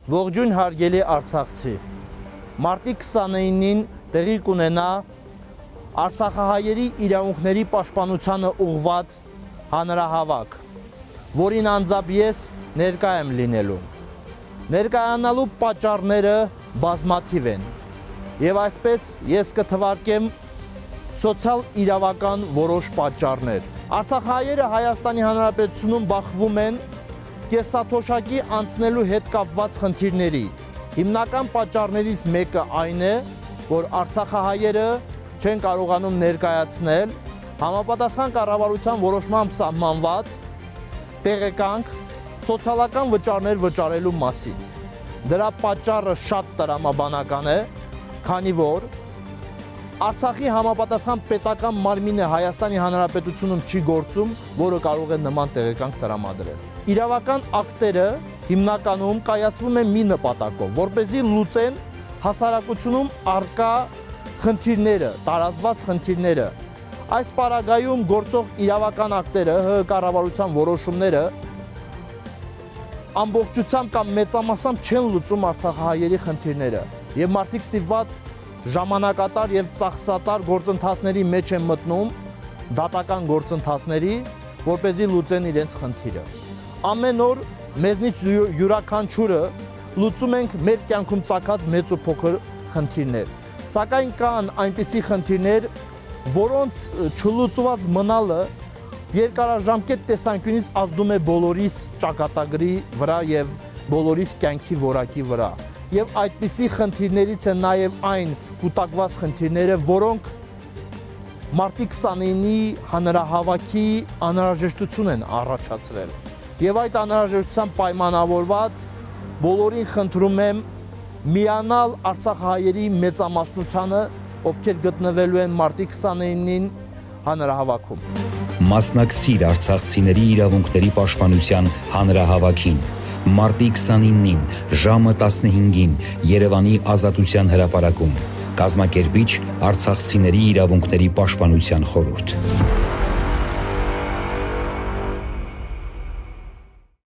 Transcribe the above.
Ողջույն հարգելի Արցախցի, մարտի 29-ին տեղի կունենա արցախահայերի իրավունքների պաշտպանությանը ուղղված հանրահավաք, որին անձամբ ես ներկա եմ լինելու։ Ներկայանալու պատճառները բազմաթիվ են, եւ այսպես ես կթվարկեմ սոցիալ-իրավական որոշ պատճառներ։ Արցախահայերը Հայաստանի Հանրապետությունում բախվում են կեսաթոշակի անցնելու հետ կապված խնդիրների։ Հիմնական պատճառներից մեկը այն է, որ արցախահայերը չեն կարողանում ներկայացնել համապատասխան կառավարության որոշմամբ սահմանված տեղեկանք սոցիալական վճարներ վճարելու մասին։ Դրա պատճառը շատ տրամաբանական է, քանի որ Արցախի համապատասխան պետական մարմինը Հայաստանի Հանրապետությունում չի գործում, որը կարող է նման տեղեկանք տրամադրել։ Իրավական ակտերը հիմնականում կայացվում են մի նպատակով, որպեսզի լուծեն հասարակությունում առկա խնդիրները, տարածված խնդիրները։ Այս պարագայում գործող իրավական ակտերը, ՀՀ կառավարության որոշումները ամբողջությամբ կամ մեծամասամբ չեն լուծում արցախահայերի խնդիրները, եւ մարդիկ ստիպված ժամանակատար եւ ծախսատար գործընթացների մեջ են մտնում, դատական գործընթացների, որպեսզի լուծեն իրենց խնդիրը։ Ամեն օր մեզնից յուրաքանչյուրը լուծում ենք մեր կյանքում ծագած մեծ ու փոքր խնդիրներ։ Սակայն կան այնպիսի խնդիրներ, որոնց չլուծված մնալը երկարաժամկետ տեսանկյունից ազդում է բոլորիս ճակատագրի վրա եւ բոլորիս կյանքի որակի վրա։ Եվ այդպիսի խնդիրներից են նաև այն կուտակված խնդիրները, որոնք մարտի 29-ի հանրահավաքի անհրաժեշտություն են առաջացրել։ Եվ այդ անհրաժեշտությամբ պայմանավորված բոլորին խնդրում եմ միանալ արցախահայերի մեծամասնությանը, ովքեր գտնվելու են մարտի 29-ին հանրահավաքում։ Մասնակցիր արցախցիների իրավունքների պաշտպանության հանրահավաքին մարտի 29-ին ժամը 15-ին Երևանի Ազատության հրապարակում։ Կազմակերպիչ Արցախցիների իրավունքների պաշտպանության խորհուրդ։